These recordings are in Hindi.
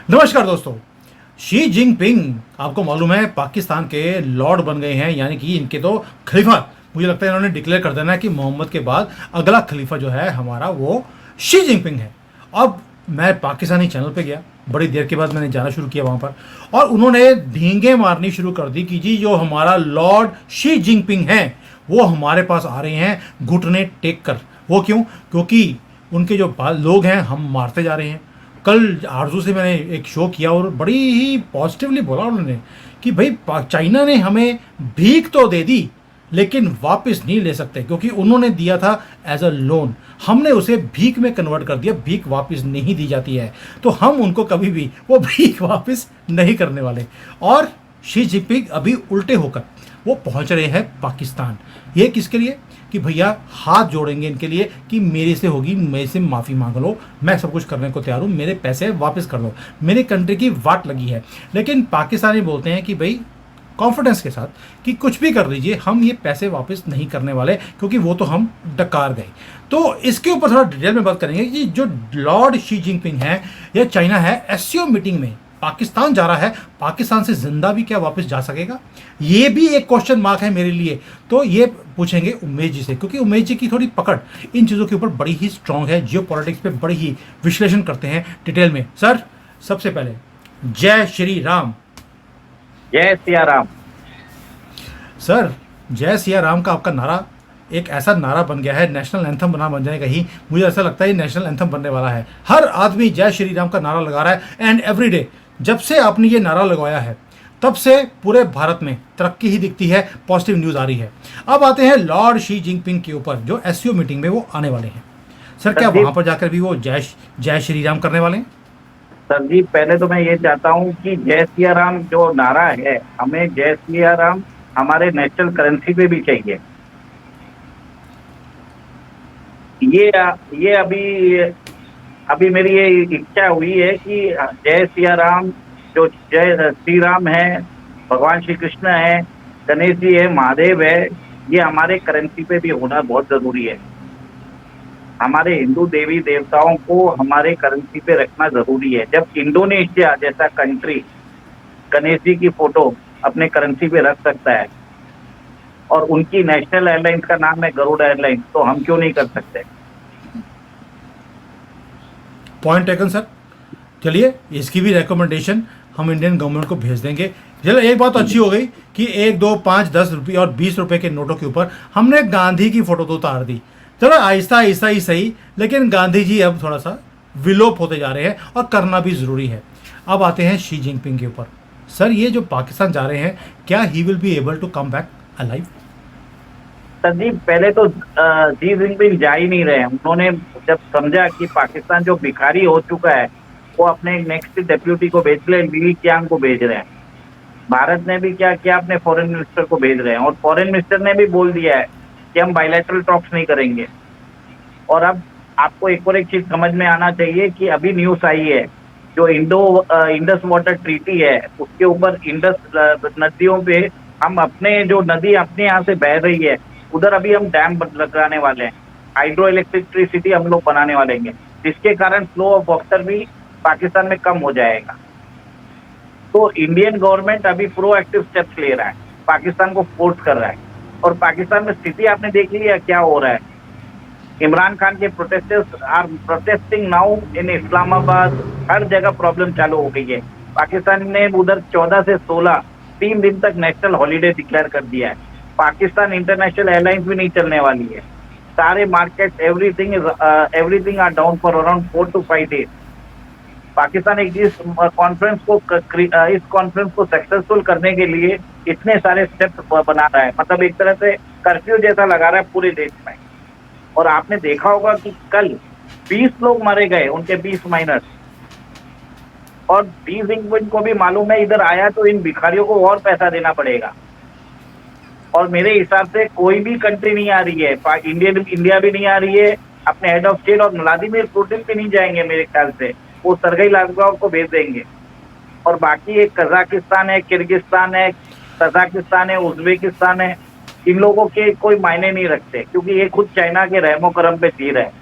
नमस्कार दोस्तों। शी जिनपिंग आपको मालूम है पाकिस्तान के लॉर्ड बन गए हैं, यानी कि इनके तो खलीफा। मुझे लगता है इन्होंने डिक्लेयर कर देना है कि मोहम्मद के बाद अगला खलीफा जो है हमारा वो शी जिनपिंग है। अब मैं पाकिस्तानी चैनल पे गया, बड़ी देर के बाद मैंने जाना शुरू किया वहाँ पर, और उन्होंने ढींगे मारनी शुरू कर दी कि जी जो हमारा लॉर्ड शी जिनपिंग है वो हमारे पास आ रहे हैं घुटने टेक कर। वो क्यों? क्योंकि उनके जो लोग हैं हम मारते जा रहे हैं। कल आरजू से मैंने एक शो किया और बड़ी ही पॉजिटिवली बोला उन्होंने कि भाई चाइना ने हमें भीख तो दे दी लेकिन वापस नहीं ले सकते, क्योंकि उन्होंने दिया था एज अ लोन, हमने उसे भीख में कन्वर्ट कर दिया। भीख वापस नहीं दी जाती है, तो हम उनको कभी भी वो भीख वापस नहीं करने वाले। और शी जिनपिंग अभी उल्टे होकर वो पहुंच रहे हैं पाकिस्तान। ये किसके लिए? कि भैया हाथ जोड़ेंगे इनके लिए कि मेरे से होगी, मेरे से माफ़ी मांग लो, मैं सब कुछ करने को तैयार हूँ, मेरे पैसे वापस कर लो, मेरी कंट्री की वाट लगी है। लेकिन पाकिस्तानी बोलते हैं कि भाई कॉन्फिडेंस के साथ कि कुछ भी कर लीजिए, हम ये पैसे वापस नहीं करने वाले, क्योंकि वो तो हम डकार गए। तो इसके ऊपर थोड़ा डिटेल में बात करेंगे कि जो लॉर्ड शी जिनपिंग है या चाइना है, एससीओ मीटिंग में पाकिस्तान जा रहा है, पाकिस्तान से जिंदा भी क्या वापस जा सकेगा? ये भी एक क्वेश्चन मार्क है मेरे लिए। तो ये पूछेंगे उमेश जी से, क्योंकि उमेश जी की थोड़ी पकड़ इन चीज़ों के ऊपर बड़ी ही स्ट्रांग है, जियो पॉलिटिक्स पे बड़ी ही विश्लेषण करते हैं डिटेल में। सर सबसे पहले जय श्री राम। जय सिया राम। सर जय सिया राम का आपका नारा एक ऐसा नारा बन गया है, नेशनल एंथम बन जाएगा ही। मुझे ऐसा लगता है ये नेशनल एंथम बनने वाला है। हर आदमी जय श्री राम का नारा लगा रहा है एंड एवरी डे। जब से आपने ये नारा लगवाया है तब से पूरे भारत में तरक्की ही दिखती है, पॉजिटिव न्यूज़ आ रही है। अब आते हैं लॉर्ड शी जिनपिंग के ऊपर, जो एससीओ मीटिंग में वो आने वाले हैं। सर क्या वहां पर जाकर भी वो जय श्री राम करने वाले हैं? सर जी, पहले तो मैं ये चाहता हूँ कि जय सिया राम जो नारा है, हमें जय सिया राम हमारे नेशनल करेंसी पे भी चाहिए। ये अभी मेरी ये इच्छा हुई है कि जय सिया राम, जो जय श्री राम है, भगवान श्री कृष्ण है, गणेश जी है, महादेव है, ये हमारे करेंसी पे भी होना बहुत जरूरी है। हमारे हिंदू देवी देवताओं को हमारे करेंसी पे रखना जरूरी है। जब इंडोनेशिया जैसा कंट्री गणेश जी की फोटो अपने करेंसी पे रख सकता है और उनकी नेशनल एयरलाइंस का नाम है गरुड़ एयरलाइंस, तो हम क्यों नहीं कर सकते? Point taken sir. चलिए इसकी भी रिकमेंडेशन हम इंडियन गवर्नमेंट को भेज देंगे। चलो एक बात तो अच्छी हो गई कि 1, 2, 5, 10 रुपये और 20 रुपये के नोटों के ऊपर हमने गांधी की फोटो तो उतार दी। चलो आहिस्ता आहिस्ता ही सही, लेकिन गांधी जी अब थोड़ा सा विलोप होते जा रहे हैं और करना भी ज़रूरी है। अब आते हैं शी जिनपिंग के ऊपर। सर ये जो पाकिस्तान जा रहे हैं, क्या he will be able to come back alive? Sir ji, पहले तो शी जिनपिंग जा ही नहीं रहे हैं। उन्होंने जब समझा कि पाकिस्तान जो भिखारी हो चुका है, वो अपने नेक्स्ट डेप्यूटी को भेज रहे, ली क्यांग को भेज रहे हैं। भारत ने भी क्या किया, अपने फॉरेन मिनिस्टर को भेज रहे हैं, और फॉरेन मिनिस्टर ने भी बोल दिया है कि हम बायलैटरल टॉक्स नहीं करेंगे। और अब आपको एक और एक चीज समझ में आना चाहिए कि अभी न्यूज आई है, जो इंडस वाटर ट्रीटी है, उसके ऊपर इंडस नदियों पे हम अपने जो नदी अपने यहाँ से बह रही है, उधर अभी हम डैम लगाने वाले हैं, हाइड्रो इलेक्ट्रिसिटी हम लोग बनाने वाले हैं, जिसके कारण फ्लो ऑफ वाटर भी पाकिस्तान में कम हो जाएगा। तो इंडियन गवर्नमेंट अभी प्रोएक्टिव स्टेप्स ले रहा है, पाकिस्तान को फोर्स कर रहा है। और पाकिस्तान में स्थिति आपने देख लिया क्या हो रहा है। इमरान खान के protesters are protesting now in Islamabad, हर जगह प्रॉब्लम चालू हो गई है। पाकिस्तान ने उधर 14 से 16 3 दिन तक नेशनल हॉलीडे डिक्लेयर कर दिया है। पाकिस्तान इंटरनेशनल एयरलाइंस भी नहीं चलने वाली है। सारे market everything are down for around 4 to 5 days। Pakistan एक इस कॉन्फ्रेंस को सक्सेसफुल करने के लिए इतने सारे स्टेप्स बना रहा है, मतलब एक तरह से कर्फ्यू जैसा लगा रहा है पूरे देश में। और आपने देखा होगा कि कल 20 लोग मारे गए, उनके 20 माइनर्स। और शी जिनपिंग को भी मालूम है इधर आया तो इन भिखारियों को और पैसा देना पड़ेगा। और मेरे हिसाब से कोई भी कंट्री नहीं आ रही है, इंडिया भी नहीं आ रही है, अपने हेड ऑफ स्टेट और व्लादिमीर पुतिन भी नहीं जाएंगे मेरे ख्याल से, वो सरगई लावरोव को भेज देंगे। और बाकी एक कजाकिस्तान है, किर्गिस्तान है, तजाकिस्तान है, उज्बेकिस्तान है, इन लोगों के कोई मायने नहीं रखते, क्योंकि ये खुद चाइना के रहमो करम पे जी रहे हैं।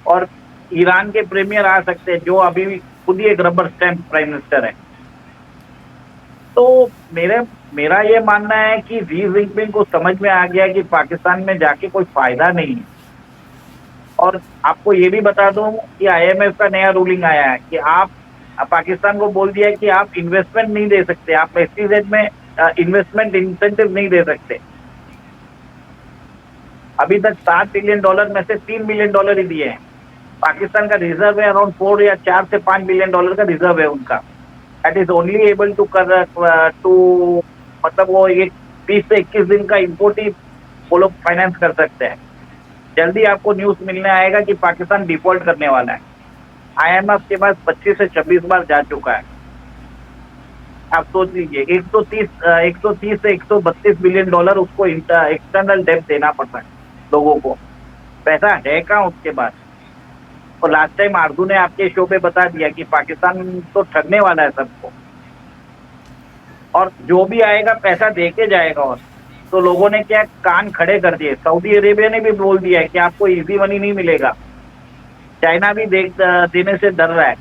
और ईरान के प्रीमियर आ सकते हैं, जो अभी भी खुद ही एक रबर स्टैम्प प्राइम मिनिस्टर है। तो मेरा ये मानना है कि शी जिनपिंग को समझ में आ गया कि पाकिस्तान में जाके कोई फायदा नहीं है। और आपको ये भी बता दूं कि आईएमएफ का नया रूलिंग आया है कि आप पाकिस्तान को बोल दिया है कि आप इन्वेस्टमेंट नहीं दे सकते, आप एसईजेड में इन्वेस्टमेंट इंसेंटिव नहीं दे सकते। अभी तक $7 बिलियन में से $3 बिलियन ही दिए हैं। पाकिस्तान का रिजर्व है अराउंड 4 या 4 से $5 बिलियन का रिजर्व है उनका। That is only able to कर टू मतलब वो एक 20 से 21 दिन का इम्पोर्ट ही वो लोग फाइनेंस कर सकते हैं। जल्दी आपको न्यूज मिलने आएगा कि पाकिस्तान डिफॉल्ट करने वाला है। आईएमएफ के पास 25 से 26 बार जा चुका है। आप सोच लीजिए 130 से $132 बिलियन उसको एक्सटर्नल डेब्ट देना पड़ता है लोगों को। पैसा है कहाँ उसके पास? और लास्ट टाइम आरजू ने आपके शो पे बता दिया कि पाकिस्तान तो ठगने वाला है सबको, और जो भी आएगा पैसा दे के जाएगा। और तो लोगों ने क्या कान खड़े कर दिए। सऊदी अरेबिया ने भी बोल दिया है कि आपको इजी मनी नहीं मिलेगा। चाइना भी देने से डर रहा है।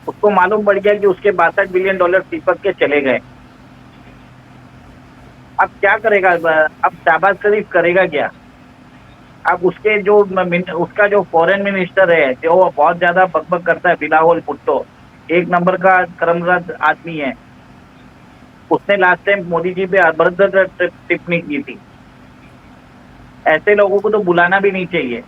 उसको मालूम पड़ गया कि उसके $62 बिलियन चिपक के चले गए। अब क्या करेगा? अब शहबाज शरीफ करेगा क्या? अब उसका जो फॉरेन मिनिस्टर है, जो बहुत ज्यादा बकबक करता है, बिलावल भुट्टो, एक नंबर का कर्मरत आदमी है। उसने लास्ट टाइम मोदी जी पे अभद्र टिप्पणी की थी। ऐसे लोगों को तो बुलाना भी नहीं चाहिए।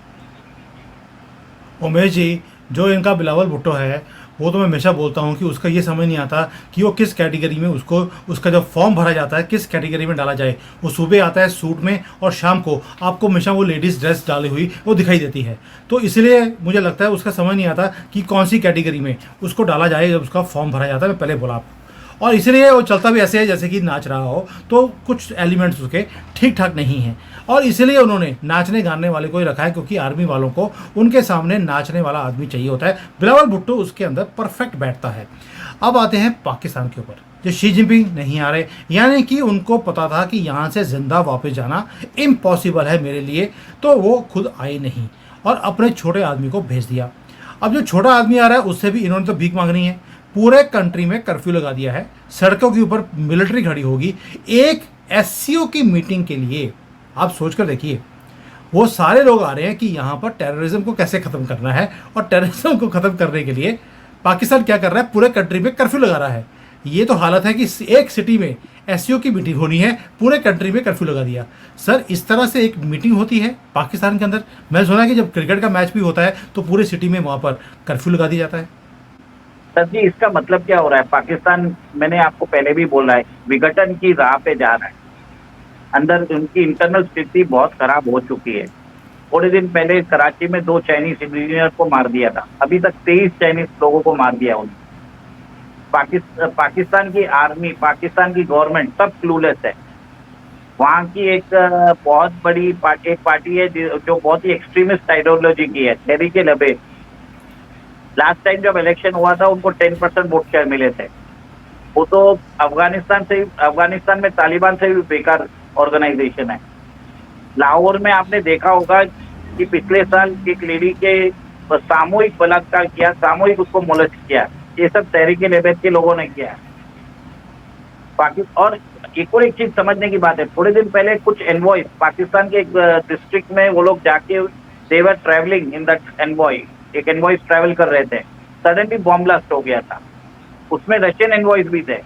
उमेश जी, जो इनका बिलावल भुट्टो है, वो तो मैं हमेशा बोलता हूँ कि उसका ये समझ नहीं आता कि वो किस कैटेगरी में उसका जब फॉर्म भरा जाता है किस कैटेगरी में डाला जाए। वो सुबह आता है सूट में और शाम को आपको हमेशा वो लेडीज़ ड्रेस डाली हुई वो दिखाई देती है। तो इसलिए मुझे लगता है उसका समझ नहीं आता कि कौन सी कैटेगरी में उसको डाला जाए जब उसका फॉर्म भरा जाता है। मैं पहले बोला आपको, और इसलिए वो चलता भी ऐसे है जैसे कि नाच रहा हो, तो कुछ एलिमेंट्स उसके ठीक ठाक नहीं हैं। और इसलिए उन्होंने नाचने गाने वाले को ही रखा है, क्योंकि आर्मी वालों को उनके सामने नाचने वाला आदमी चाहिए होता है। बिलावल भुट्टो उसके अंदर परफेक्ट बैठता है। अब आते हैं पाकिस्तान के ऊपर। जो शी जिनपिंग नहीं आ रहे, यानी कि उनको पता था कि यहाँ से जिंदा वापस जाना इम्पॉसिबल है मेरे लिए, तो वो खुद आए नहीं और अपने छोटे आदमी को भेज दिया। अब जो छोटा आदमी आ रहा है उससे भी इन्होंने तो भीख मांगनी है। पूरे कंट्री में कर्फ्यू लगा दिया है, सड़कों के ऊपर मिलिट्री खड़ी होगी एक एससीओ की मीटिंग के लिए। आप सोच कर देखिए, वो सारे लोग आ रहे हैं कि यहाँ पर टेररिज्म को कैसे ख़त्म करना है, और टेररिज्म को ख़त्म करने के लिए पाकिस्तान क्या कर रहा है, पूरे कंट्री में कर्फ्यू लगा रहा है। ये तो हालत है कि एक सिटी में एससीओ की मीटिंग होनी है, पूरे कंट्री में कर्फ्यू लगा दिया। सर, इस तरह से एक मीटिंग होती है पाकिस्तान के अंदर? मैं सुना कि जब क्रिकेट का मैच भी होता है तो पूरे सिटी में वहाँ पर कर्फ्यू लगा दिया जाता है। सर जी, इसका मतलब क्या हो रहा है? पाकिस्तान, मैंने आपको पहले भी बोला है, विघटन की राह पे जा रहा है। अंदर उनकी इंटरनल स्थिति बहुत खराब हो चुकी है। थोड़े दिन पहले कराची में 2 चाइनीज इंजीनियर को मार दिया था। अभी तक 23 चाइनीज लोगों को मार दिया उन्होंने। पाकिस्तान की आर्मी, पाकिस्तान की गवर्नमेंट सब क्लूलेस है। वहाँ की एक बहुत बड़ी पार्टी है जो बहुत ही एक्सट्रीमिस्ट आइडियोलॉजी की है, तहरीक-ए-लबैक। लास्ट टाइम जब इलेक्शन हुआ था उनको 10% वोट शेयर मिले थे। वो तो अफगानिस्तान में तालिबान से भी बेकार ऑर्गेनाइजेशन है। लाहौर में आपने देखा होगा कि पिछले साल एक लेडी के सामूहिक बलात्कार किया, सामूहिक उसको मोलेस्ट किया। ये सब तहरीक-ए-लबैक के लोगों ने किया। और एक और एक चीज समझने की बात है, थोड़े दिन पहले कुछ एनवॉय पाकिस्तान के एक डिस्ट्रिक्ट में वो लोग जाके they were travelling in that envoy, एक एनवॉइस ट्रैवल कर रहे थे, सडनली बॉम्ब ब्लास्ट हो गया था। उसमें रशियन एनवॉइस भी थे।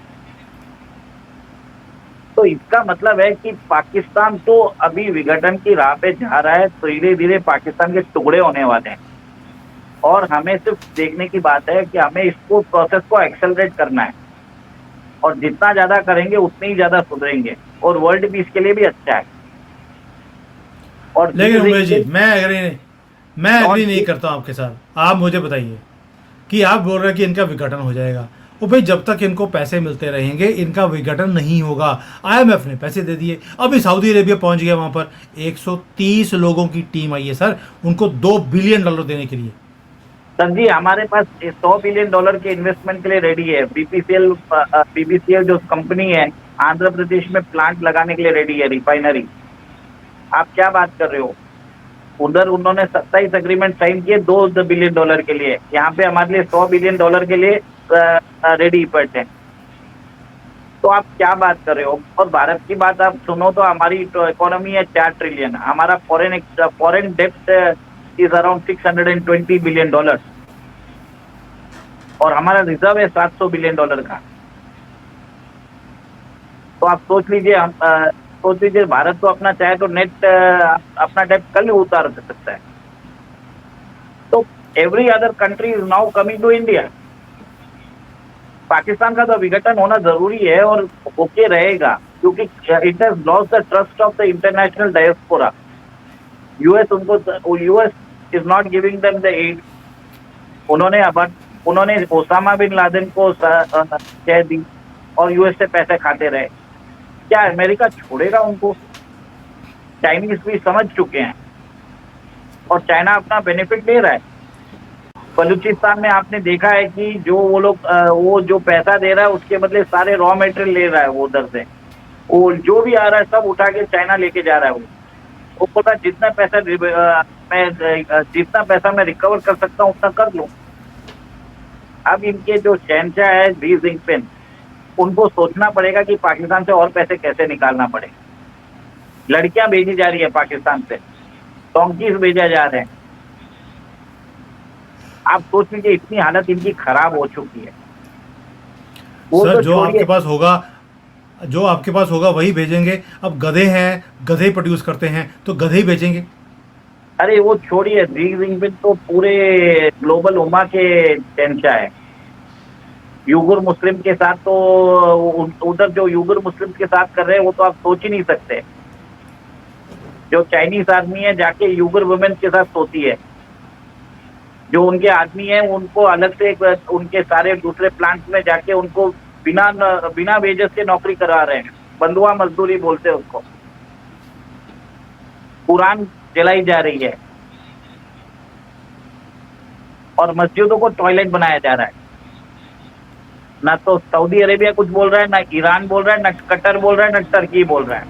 तो इसका मतलब है कि पाकिस्तान तो अभी विघटन की राह पे जा रहा है। धीरे धीरे पाकिस्तान के टुकड़े होने वाले हैं, और हमें सिर्फ देखने की बात है कि हमें इसको प्रोसेस को एक्सेलरेट करना है, और जितना ज्यादा करेंगे उतनी ही ज्यादा सुधरेंगे, और वर्ल्ड पीस के लिए भी अच्छा है। और लेकिन उमेश जी, मैं एग्री नहीं करता हूं आपके साथ। आप मुझे बताइए कि आप बोल रहे हैं कि इनका विघटन हो जाएगा। वो भाई, जब तक इनको पैसे मिलते रहेंगे इनका विघटन नहीं होगा। आईएमएफ ने पैसे दे दिए, अभी सऊदी अरेबिया पहुंच गया, वहां पर 130 लोगों की टीम आई है सर, उनको $2 बिलियन देने के लिए। सर जी, हमारे पास $100 बिलियन के इन्वेस्टमेंट के लिए रेडी है। बीपीसीएल जो कंपनी है आंध्र प्रदेश में प्लांट लगाने के लिए रेडी है, रिफाइनरी। आप क्या बात कर रहे हो? उधर उन्होंने 27 एग्रीमेंट साइन किए $2 बिलियन के लिए, यहाँ पे हमारे लिए $100 बिलियन के लिए रेडी बैठे हैं। तो आप क्या बात कर रहे हो? और भारत की बात आप सुनो तो हमारी तो इकोनॉमी है 4 ट्रिलियन, हमारा फॉरेन डेप्ट इज अराउंड $620 बिलियन, और हमारा रिजर्व है $700 बिलियन का। तो आप सोच लीजिए, हम सोच लीजिए, भारत तो अपना चाहे तो नेट अपना डेप्ट कल ही उतार सकता है। तो every other country is now coming to India. Pakistan का तो विघटन होना जरूरी है और होके रहेगा, क्योंकि it has lost the trust of the international diaspora. US is not giving them the aid. उन्होंने ओसामा बिन लादेन को कह दी और यूएस से पैसे खाते रहे। क्या अमेरिका छोड़ेगा उनको? चाइनीज भी समझ चुके हैं, और चाइना अपना बेनिफिट ले रहा है। बलूचिस्तान में आपने देखा है कि जो वो लोग वो जो पैसा दे रहा है उसके बदले सारे रॉ मटेरियल ले रहा है वो उधर से। वो जो भी आ रहा है सब उठा के चाइना लेके जा रहा है। वो बोलता है जितना पैसा मैं रिकवर कर सकता हूँ उतना कर लूँ। अब इनके जो शहंशाह है शी जिनपिंग, उनको सोचना पड़ेगा कि पाकिस्तान से और पैसे कैसे निकालना पड़े। लड़कियां भेजी जा रही है पाकिस्तान से, डोंकीज भेजा जा रहे हैं। आप सोच लीजिए, इतनी हालत इनकी खराब हो चुकी है। वो सर तो जो आपके छोड़िए, पास होगा वही भेजेंगे। अब गधे हैं, गधे प्रोड्यूस करते हैं तो गधे ही भेजेंगे। अरे वो छोड़िए, शी जिनपिंग तो पूरे ग्लोबल उम्मा के शहंशाह है। यूगुर मुस्लिम के साथ तो उधर जो यूगुर मुस्लिम के साथ कर रहे हैं वो तो आप सोच ही नहीं सकते। जो चाइनीज आर्मी है जाके यूगुर वुमेन के साथ सोती है। जो उनके आदमी है उनको अलग से उनके सारे दूसरे प्लांट में जाके उनको बिना वेजेस के नौकरी करा रहे हैं। बंधुआ मजदूरी बोलते हैं उसको। कुरान जलाई जा रही है और मस्जिदों को टॉयलेट बनाया जा रहा है। ना तो सऊदी अरेबिया कुछ बोल रहा है, ना ईरान बोल रहा है, ना कतर बोल रहा है, ना टर्की बोल रहा है,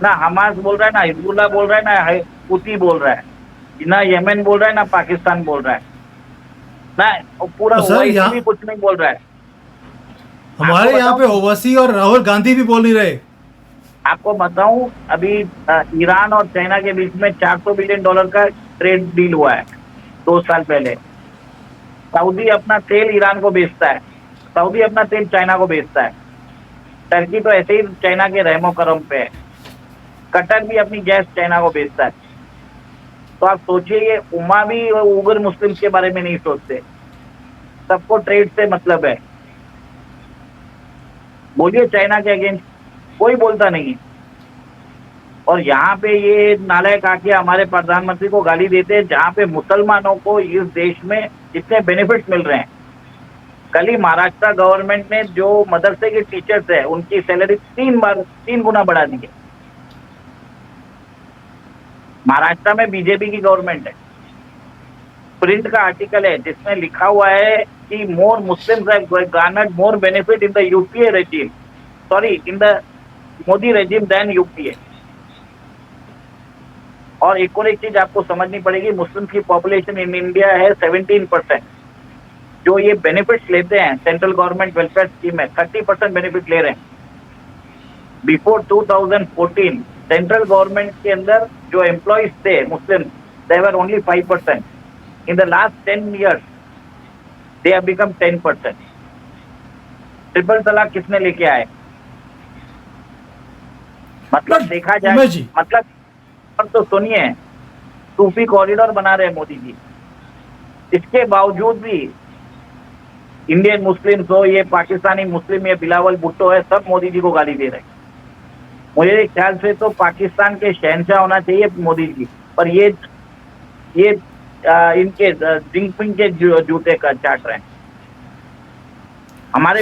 ना हमास बोल रहा है, ना हिजबुल्लाह बोल रहा है, ना हुती बोल रहा है, ना यमन बोल रहा है, ना पाकिस्तान बोल रहा है, ना पूरा तो सर ओवैसी भी यहाँ कुछ नहीं बोल रहा है। हमारे यहाँ पे ओवैसी और राहुल गांधी भी बोल नहीं रहे। आपको बताऊं, अभी ईरान और चाइना के बीच में $400 बिलियन का ट्रेड डील हुआ है 2 साल पहले। सऊदी अपना तेल ईरान को बेचता है, सऊदी अपना तेल चाइना को बेचता है। टर्की तो ऐसे ही चाइना के रहमो करम पे है। कतर भी अपनी गैस चाइना को बेचता है। तो आप सोचिए, ये उम्मा भी उगर मुस्लिम के बारे में नहीं सोचते। सबको ट्रेड से मतलब है। बोलिए चाइना के अगेंस्ट कोई बोलता नहीं। और यहाँ पे ये नालायक आके हमारे प्रधानमंत्री को गाली देते हैं, जहाँ पे मुसलमानों को इस देश में जितने बेनिफिट्स मिल रहे हैं। कल ही महाराष्ट्र गवर्नमेंट ने जो मदरसे के टीचर्स है उनकी सैलरी 3 गुना बढ़ा दी है। महाराष्ट्र में बीजेपी की गवर्नमेंट है। प्रिंट का आर्टिकल है जिसमें लिखा हुआ है कि more Muslims have garnered more benefit in the UPA regime, in the Modi regime than UPA. और एक और एक चीज आपको समझनी पड़ेगी, मुस्लिम की पॉपुलेशन इन इंडिया है 17%। जो ये बेनिफिट्स लेते हैं सेंट्रल गवर्नमेंट वेलफेयर स्कीम में, 30% बेनिफिट ले रहे हैं। बिफोर 2014 सेंट्रल गवर्नमेंट के अंदर जो एम्प्लॉइज थे Muslim, they were only 5%। In the last 10 years they have become 10%। Triple तलाक किसने लेके आए? मतलब देखा जाए, उमेश जी, मतलब तो सुनिए, सूफी कॉरिडोर बना रहे हैं मोदी जी। इसके बावजूद भी इंडियन मुस्लिम्स हो, ये पाकिस्तानी मुस्लिम, ये बिलावल भुट्टो है, सब मोदी जी को गाली दे रहे हैं। मुझे ख्याल से तो पाकिस्तान के शहंशाह होना चाहिए मोदी जी, पर ये इनके जिनपिंग के जूते का चाट रहे हैं। हमारे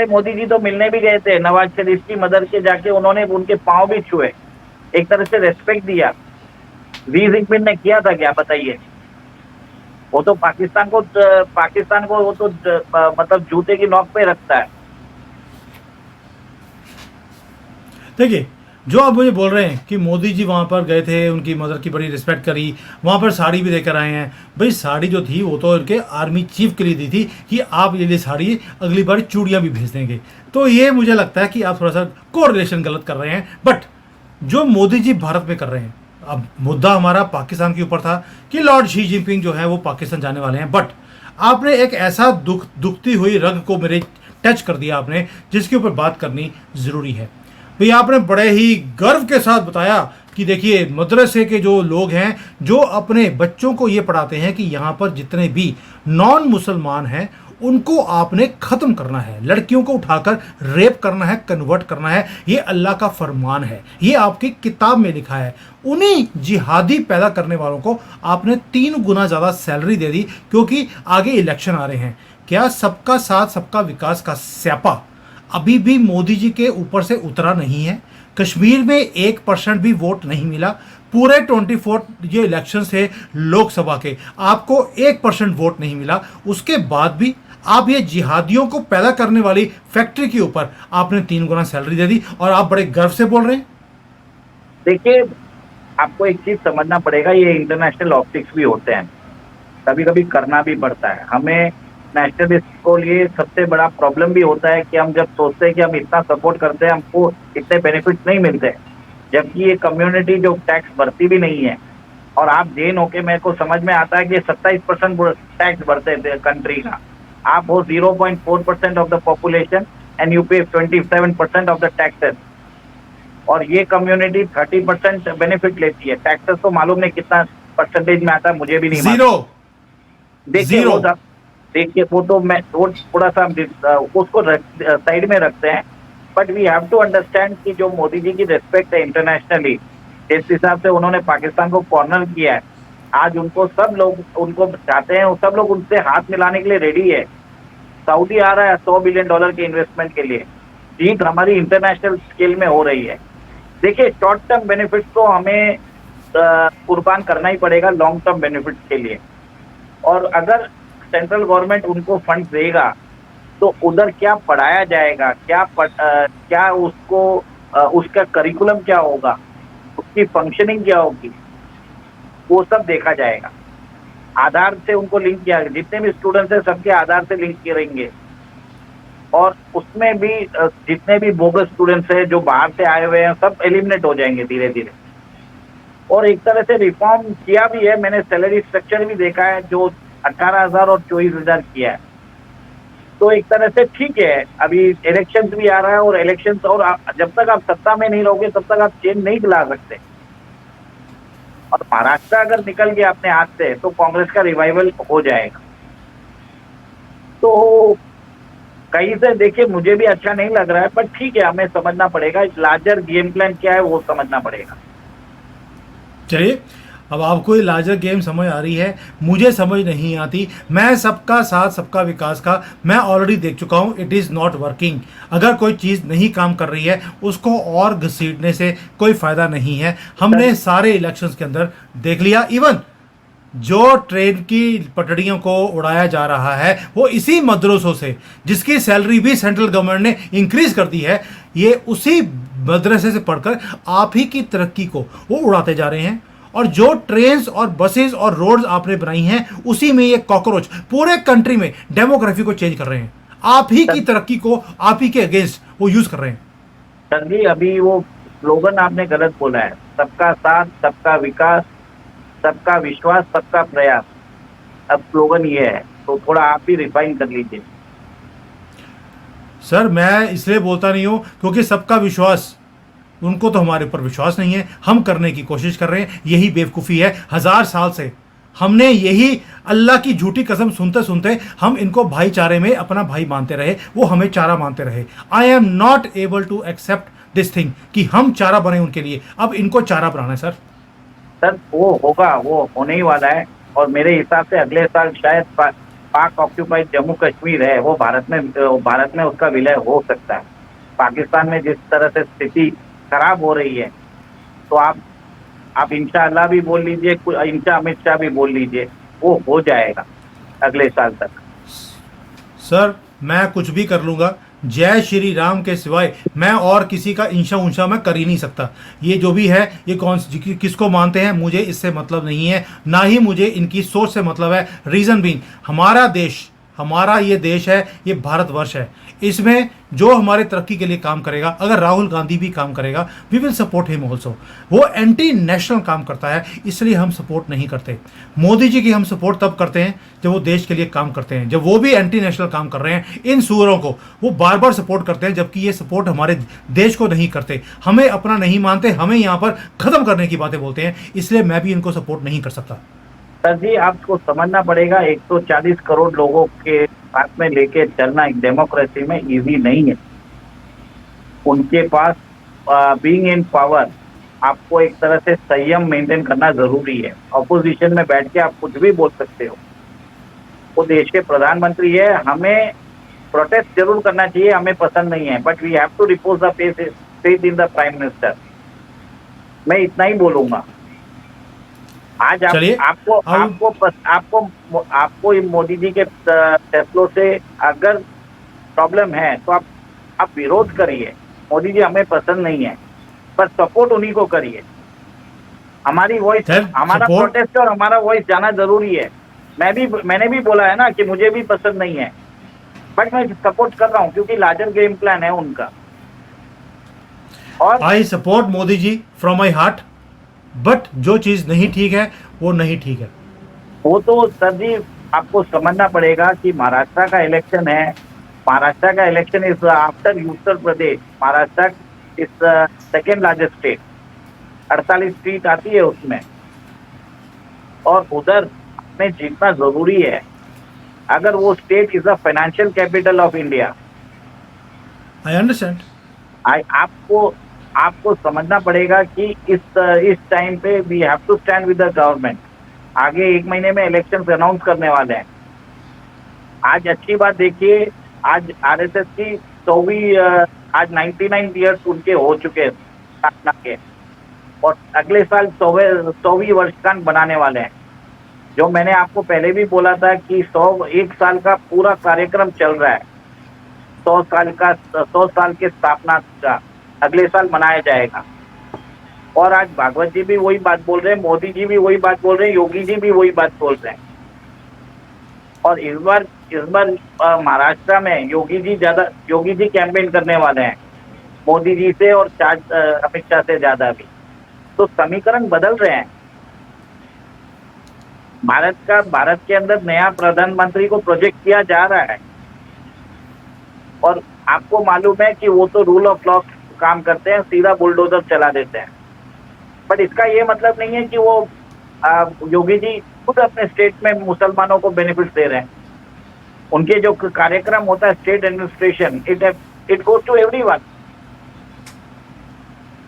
मोदी जी तो मिलने भी गए थे नवाज शरीफ की मदर के, जाके उन्होंने उनके पांव भी छुए, एक तरह से रेस्पेक्ट दिया। शी जिनपिंग ने किया था क्या बताइए? वो तो पाकिस्तान को वो तो मतलब जूते की नोक पे रखता है। देखिए जो आप मुझे बोल रहे हैं कि मोदी जी वहाँ पर गए थे, उनकी मदर की बड़ी रिस्पेक्ट करी, वहाँ पर साड़ी भी देकर आए हैं। भाई साड़ी जो थी वो तो इनके आर्मी चीफ के लिए दी थी कि आप ये लिए साड़ी, अगली बार चूड़ियाँ भी भेज देंगे। तो ये मुझे लगता है कि आप थोड़ा सा कोरिलेशन गलत कर रहे हैं। बट जो मोदी जी भारत में कर रहे हैं, अब मुद्दा हमारा पाकिस्तान के ऊपर था कि लॉर्ड शी जिनपिंग जो है वो पाकिस्तान जाने वाले हैं। बट आपने एक ऐसा दुखती हुई रग को मेरे टच कर दिया आपने, जिसके ऊपर बात करनी ज़रूरी है। भाई आपने बड़े ही गर्व के साथ बताया कि देखिए मदरसे के जो लोग हैं जो अपने बच्चों को ये पढ़ाते हैं कि यहाँ पर जितने भी नॉन मुसलमान हैं उनको आपने ख़त्म करना है, लड़कियों को उठाकर रेप करना है, कन्वर्ट करना है, ये अल्लाह का फरमान है, ये आपकी किताब में लिखा है। उन्हीं जिहादी पैदा करने वालों को आपने 3 गुना ज़्यादा सैलरी दे दी क्योंकि आगे इलेक्शन आ रहे हैं। क्या सबका साथ सबका विकास का स्यापा अभी भी मोदी जी के ऊपर से उतरा नहीं है? कश्मीर में 1% भी वोट नहीं मिला। पूरे 24 ये इलेक्शन थे लोकसभा के, आपको 1% वोट नहीं मिला। उसके बाद भी आप ये जिहादियों को पैदा करने वाली फैक्ट्री के ऊपर आपने 3 गुना सैलरी दे दी और आप बड़े गर्व से बोल रहे हैं। देखिए, आपको एक चीज समझना पड़ेगा, ये इंटरनेशनल ऑप्टिक्स भी होते हैं, कभी कभी करना भी पड़ता है। हमें नेशनलिस्ट को लिए सबसे बड़ा प्रॉब्लम भी होता है कि हम जब सोचते हैं कि हम इतना सपोर्ट करते हैं, हमको इतने बेनिफिट्स नहीं मिलते, जबकि ये कम्युनिटी जो टैक्स भरती भी नहीं है। और आप जैन होके मेरे को समझ में आता है कि 27% टैक्स भरते थे कंट्री का, आप हो 0.4% of the population and you पे 27% ऑफ द टैक्सेस, और ये कम्युनिटी 30% बेनिफिट लेती है। टैक्सेस तो मालूम नहीं कितना परसेंटेज में आता है, मुझे भी नहीं मालूम। देखिए वो तो मैं थोड़ा सा उसको साइड में रखते हैं, but we have to understand कि जो मोदी जी की रिस्पेक्ट है इंटरनेशनली, जिस हिसाब से उन्होंने पाकिस्तान को कॉर्नर किया है, आज उनको सब लोग उनको चाहते हैं, सब लोग उनसे हाथ मिलाने के लिए रेडी है। सऊदी आ रहा है $100 बिलियन के इन्वेस्टमेंट के लिए। जीत हमारी इंटरनेशनल स्केल में हो रही है। देखिए, शॉर्ट टर्म बेनिफिट्स तो हमें कुर्बान करना ही पड़ेगा लॉन्ग टर्म बेनिफिट्स के लिए। और अगर सेंट्रल गवर्नमेंट उनको फंड देगा तो उधर क्या पढ़ाया जाएगा, क्या उसको उसका करिकुलम क्या होगा, उसकी फंक्शनिंग क्या होगी, वो सब देखा जाएगा। आधार से उनको लिंक किया, जितने भी स्टूडेंट्स हैं सबके आधार से लिंक करेंगे, और उसमें भी जितने भी बोगस स्टूडेंट्स हैं जो बाहर से आए हुए हैं सब एलिमिनेट हो जाएंगे धीरे धीरे। और एक तरह से रिफॉर्म किया भी है, मैंने सैलरी स्ट्रक्चर भी देखा है जो 18,000 और 24,000 किया है। तो एक तरह से ठीक है, अभी इलेक्शंस भी आ रहा है, और इलेक्शंस, और जब तक आप सत्ता में नहीं रहोगे तब तक आप चेंज नहीं ला सकते। और महाराष्ट्र अगर निकल गया अपने हाथ से तो कांग्रेस का रिवाइवल हो जाएगा। तो कहीं से देखिए मुझे भी अच्छा नहीं लग रहा है, पर ठीक है, हमें समझना पड़ेगा लार्जर गेम प्लान क्या है, वो समझना पड़ेगा। चलिए, अब आपको ये लार्जर गेम समझ आ रही है, मुझे समझ नहीं आती। मैं सबका साथ सबका विकास का मैं ऑलरेडी देख चुका हूँ, इट इज़ नॉट वर्किंग। अगर कोई चीज़ नहीं काम कर रही है उसको और घसीटने से कोई फ़ायदा नहीं है। हमने सारे इलेक्शंस के अंदर देख लिया। इवन जो ट्रेन की पटरियों को उड़ाया जा रहा है वो इसी मदरसों से, जिसकी सैलरी भी सेंट्रल गवर्नमेंट ने इंक्रीज कर दी है, ये उसी मदरसे से पढ़कर आप ही की तरक्की को वो उड़ाते जा रहे हैं। और जो ट्रेन्स और बसेस और रोड्स आपने बनाई हैं उसी में ये कॉकरोच पूरे कंट्री में डेमोग्राफी को चेंज कर रहे हैं। आप ही की तरक्की को आप ही के अगेंस्ट वो यूज कर रहे हैं। सर जी, अभी वो स्लोगन आपने गलत बोला है, सबका साथ सबका विकास, सबका विश्वास, सबका प्रयास। अब स्लोगन ये है, तो थोड़ा आप भी रिफाइन कर लीजिए। सर मैं इसलिए बोलता नहीं हूं क्योंकि सबका विश्वास, उनको तो हमारे ऊपर विश्वास नहीं है, हम करने की कोशिश कर रहे हैं, यही बेवकूफ़ी है। 1000 साल से हमने यही अल्लाह की झूठी कसम सुनते सुनते हम इनको भाईचारे में अपना भाई मानते रहे, वो हमें चारा मानते रहे। I am not able to accept this thing कि हम चारा बने उनके लिए। अब इनको चारा बनाना है सर। सर वो होगा, वो होने ही वाला है। और मेरे हिसाब से अगले साल शायद पाक ऑक्यूपाइड जम्मू कश्मीर है वो भारत में उसका विलय हो सकता है। पाकिस्तान में जिस तरह से स्थिति खराब हो रही है, तो आप इंशाअल्लाह भी बोल लीजिए, इंशा अमित शाह भी बोल लीजिए, वो हो जाएगा अगले साल तक। सर मैं कुछ भी कर लूँगा, जय श्री राम के सिवाय मैं और किसी का इंशा उंशा मैं कर ही नहीं सकता। ये जो भी है, ये किसको मानते हैं मुझे इससे मतलब नहीं है, ना ही मुझे इनकी सोच से मतलब है। रीज़न बीइंग, हमारा देश, हमारा ये देश है, ये भारतवर्ष है, इसमें जो हमारे तरक्की के लिए काम करेगा, अगर राहुल गांधी भी काम करेगा, we will support him also. वो एंटी नेशनल काम करता है, इसलिए हम सपोर्ट नहीं करते। मोदी जी की हम सपोर्ट तब करते हैं जब वो देश के लिए काम करते हैं। जब वो भी एंटी नेशनल काम कर रहे हैं, इन सूअरों को वो बार बार सपोर्ट करते हैं, जबकि ये सपोर्ट हमारे देश को नहीं करते, हमें अपना नहीं मानते, हमें यहाँ पर खत्म करने की बातें बोलते हैं, इसलिए मैं भी इनको सपोर्ट नहीं कर सकता। सर जी, आपको समझना पड़ेगा 140 करोड़ लोगों के साथ में लेके चलना एक डेमोक्रेसी में इजी नहीं है। उनके पास बीइंग इन पावर आपको एक तरह से संयम मेंटेन करना जरूरी है। ऑपोजिशन में बैठ के आप कुछ भी बोल सकते हो, वो देश के प्रधानमंत्री है, हमें प्रोटेस्ट जरूर करना चाहिए, हमें पसंद नहीं है, but we have to repose the faith in the prime minister. मैं इतना ही बोलूंगा। आज आपको मोदी जी के फैसलों से अगर प्रॉब्लम है तो आप विरोध करिए। मोदी जी हमें पसंद नहीं है, पर सपोर्ट उन्हीं को करिए। हमारी वॉइस, हमारा प्रोटेस्ट और हमारा वॉइस जाना जरूरी है। मैंने भी बोला है ना कि मुझे भी पसंद नहीं है, बट मैं सपोर्ट कर रहा हूँ क्योंकि लार्जर गेम प्लान है उनका। और I support Modi ji from my heart, but जो चीज नहीं ठीक है वो नहीं ठीक है। वो तो सर जी आपको समझना पड़ेगा कि महाराष्ट्र का इलेक्शन है। महाराष्ट्र का election is after Uttar Pradesh. Maharashtra is second largest state, 48 seat आती है उसमें, और उधर में जीतना जरूरी है। अगर वो state is the financial capital of India. I understand. आपको समझना पड़ेगा कि इस टाइम पे we have to stand with the government. आगे 1 महीने में इलेक्शन अनाउंस करने वाले हैं। आज अच्छी बात देखिए, आज आरएसएस की 100वीं आज 99 ईयर्स उनके हो चुके हैं स्थापना के, और अगले साल 100वीं वर्षगांठ बनाने वाले हैं। जो मैंने आपको पहले भी बोला था कि 1 साल का पूरा कार्यक्रम चल रहा है। 100 साल के स्थापना का अगले साल मनाया जाएगा। और आज भागवत जी भी वही बात बोल रहे हैं, मोदी जी भी वही बात बोल रहे हैं, योगी जी भी वही बात बोल रहे हैं। और इस बार महाराष्ट्र में योगी जी कैंपेन करने वाले हैं मोदी जी से, और अमित शाह से ज्यादा भी। तो समीकरण बदल रहे हैं। भारत के अंदर नया प्रधानमंत्री को प्रोजेक्ट किया जा रहा है, और आपको मालूम है कि वो तो रूल ऑफ लॉ काम करते हैं, सीधा बुलडोजर चला देते हैं। बट इसका ये मतलब नहीं है कि वो योगी जी खुद अपने स्टेट में मुसलमानों को बेनिफिट दे रहे हैं। उनके जो कार्यक्रम होता है state administration, it goes to everyone.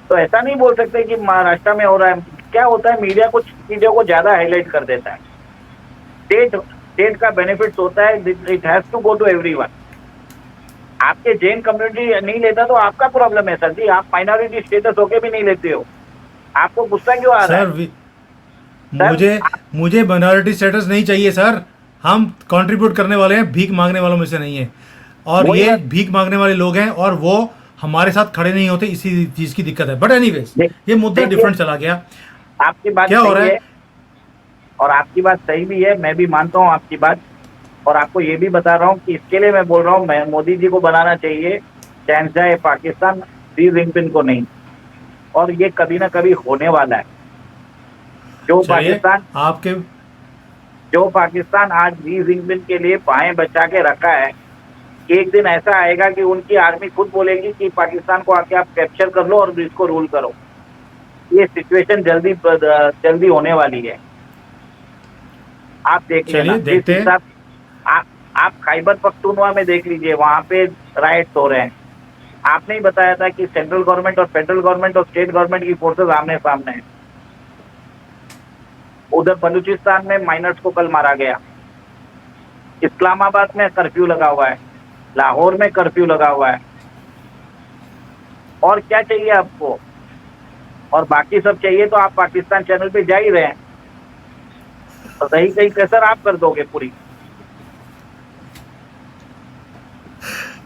तो ऐसा नहीं बोल सकते कि महाराष्ट्र में हो रहा है। क्या होता है, मीडिया कुछ चीजों को ज्यादा हाईलाइट कर देता है। स्टेट का बेनिफिट होता है, it has to go to everyone. आपके जैन कम्युनिटी नहीं लेता तो आपका प्रॉब्लम है सर जी। आप माइनॉरिटी स्टेटस होके भी नहीं लेते हो, आपको गुस्सा क्यों आ रहा है? मुझे माइनॉरिटी स्टेटस नहीं चाहिए सर। हम कंट्रीब्यूट करने वाले हैं, भीख मांगने वालों में से नहीं है। और ये भीख मांगने वाले लोग हैं और वो हमारे साथ खड़े नहीं होते, इसी चीज की दिक्कत है। बट एनीवेज, ये मुद्दा डिफरेंट चला गया। आपकी बात क्या हो रहा है, और आपकी बात सही भी है, मैं भी मानता हूँ आपकी बात। और आपको ये भी बता रहा हूँ कि इसके लिए मैं बोल रहा हूँ, मोदी जी को बनाना चाहिए शहंशाह पाकिस्तान, शी जिनपिंग को नहीं। और ये कभी ना कभी होने वाला है। जो पाकिस्तान आज शी जिनपिंग के लिए बाहें बचा के रखा है, एक दिन ऐसा आएगा कि उनकी आर्मी खुद बोलेगी कि पाकिस्तान को आके आप कैप्चर कर लो और इसको रूल करो। ये सिचुएशन जल्दी होने वाली है। आप देख लेना। देखते हैं। आप खैबर पख्तूनवा में देख लीजिए, वहां पे राइट्स हो रहे हैं। आपने ही बताया था कि सेंट्रल गवर्नमेंट और फेडरल गवर्नमेंट और स्टेट गवर्नमेंट की फोर्सेस आमने सामने हैं। उधर बलूचिस्तान में माइनर्स को कल मारा गया। इस्लामाबाद में कर्फ्यू लगा हुआ है, लाहौर में कर्फ्यू लगा हुआ है। और क्या चाहिए आपको? और बाकी सब चाहिए तो आप पाकिस्तान चैनल पे जा ही रहे हैं, तो सही कहीं कसर आप कर दोगे पूरी।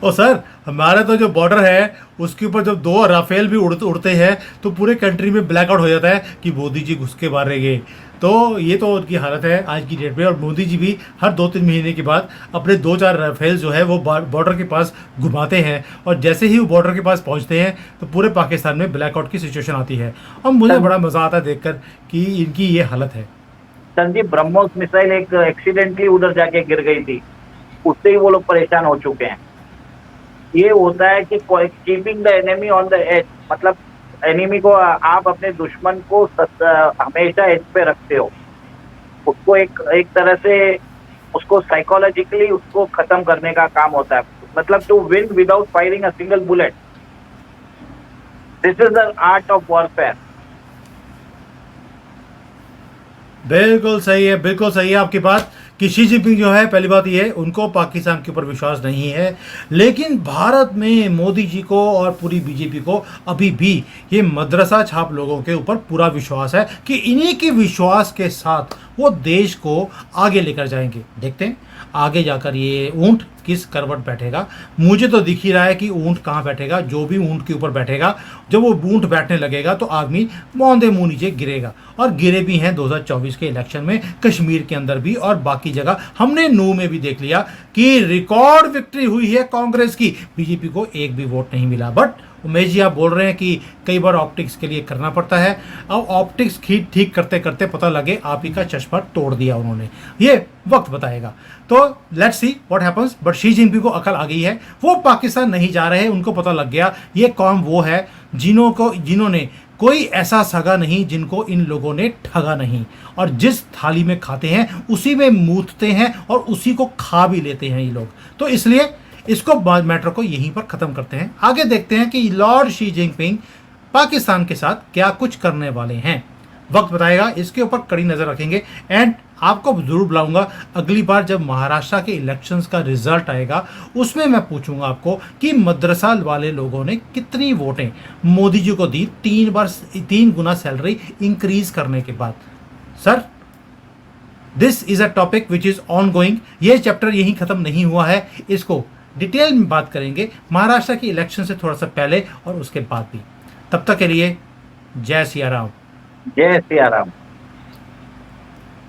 ओ सर, हमारा तो जो बॉर्डर है उसके ऊपर जब दो राफेल भी उड़ते हैं तो पूरे कंट्री में ब्लैकआउट हो जाता है कि मोदी जी घुस के मारेंगे। तो ये तो उनकी हालत है आज की डेट में। और मोदी जी भी हर 2-3 महीने के बाद अपने 2-4 राफेल जो है वो बॉर्डर के पास घुमाते हैं, और जैसे ही वो बॉर्डर के पास पहुंचते हैं तो पूरे पाकिस्तान में ब्लैकआउट की सिचुएशन आती है। और मुझे बड़ा मज़ा आता है देखकर कि इनकी ये हालत है। संजीव, ब्रह्मोस मिसाइल एक एक्सीडेंटली उधर जाके गिर गई थी, उससे ही वो लोग परेशान हो चुके हैं। ये होता है कि keeping the enemy on the edge, मतलब एनिमी को आप अपने दुश्मन को हमेशा एज पे रखते हो, उसको एक तरह से उसको साइकोलॉजिकली उसको खत्म करने का काम होता है। मतलब to win without firing a single bullet, this is the art of warfare. बिल्कुल सही है, बिल्कुल सही है आपकी बात कि शी जिनपिंग जो है, पहली बात ये है उनको पाकिस्तान के ऊपर विश्वास नहीं है, लेकिन भारत में मोदी जी को और पूरी बीजेपी को अभी भी ये मदरसा छाप लोगों के ऊपर पूरा विश्वास है कि इन्हीं के विश्वास के साथ वो देश को आगे लेकर जाएंगे। देखते हैं आगे जाकर ये ऊंट किस करवट बैठेगा। मुझे तो दिख ही रहा है कि ऊंट कहाँ बैठेगा। जो भी ऊंट के ऊपर बैठेगा, जब वो ऊंट बैठने लगेगा तो आदमी मौंदे मुंह नीचे गिरेगा। और गिरे भी हैं 2024 के इलेक्शन में, कश्मीर के अंदर भी और बाकी जगह। हमने नू में भी देख लिया कि रिकॉर्ड विक्ट्री हुई है कांग्रेस की, बीजेपी को एक भी वोट नहीं मिला। बट उमेश जी आप बोल रहे हैं कि कई बार ऑप्टिक्स के लिए करना पड़ता है। अब ऑप्टिक्स ठीक करते करते पता लगे आप ही का चश्मा तोड़ दिया उन्होंने, ये वक्त बताएगा। तो let's see what happens. But Xi Jinping को अकल आ गई है, वो पाकिस्तान नहीं जा रहे। उनको पता लग गया ये कौम वो है जिन्होंने कोई ऐसा सगा नहीं जिनको इन लोगों ने ठगा नहीं, और जिस थाली में खाते हैं उसी में मूतते हैं और उसी को खा भी लेते हैं ये लोग। तो इसलिए इसको मैटर को यहीं पर ख़त्म करते हैं। आगे देखते हैं कि लॉर्ड शी जिनपिंग पाकिस्तान के साथ क्या कुछ करने वाले हैं, वक्त बताएगा। इसके ऊपर कड़ी नज़र रखेंगे। एंड आपको ज़रूर बुलाऊंगा अगली बार जब महाराष्ट्र के इलेक्शंस का रिजल्ट आएगा, उसमें मैं पूछूंगा आपको कि मदरसा वाले लोगों ने कितनी वोटें मोदी जी को दी 3 गुना सैलरी इंक्रीज करने के बाद। Sir, this is a topic which is on going. ये चैप्टर यहीं ख़त्म नहीं हुआ है, इसको डिटेल में बात करेंगे महाराष्ट्र के इलेक्शन से थोड़ा सा पहले और उसके बाद भी। तब तक के लिए जय सिया राम। जय सिया राम।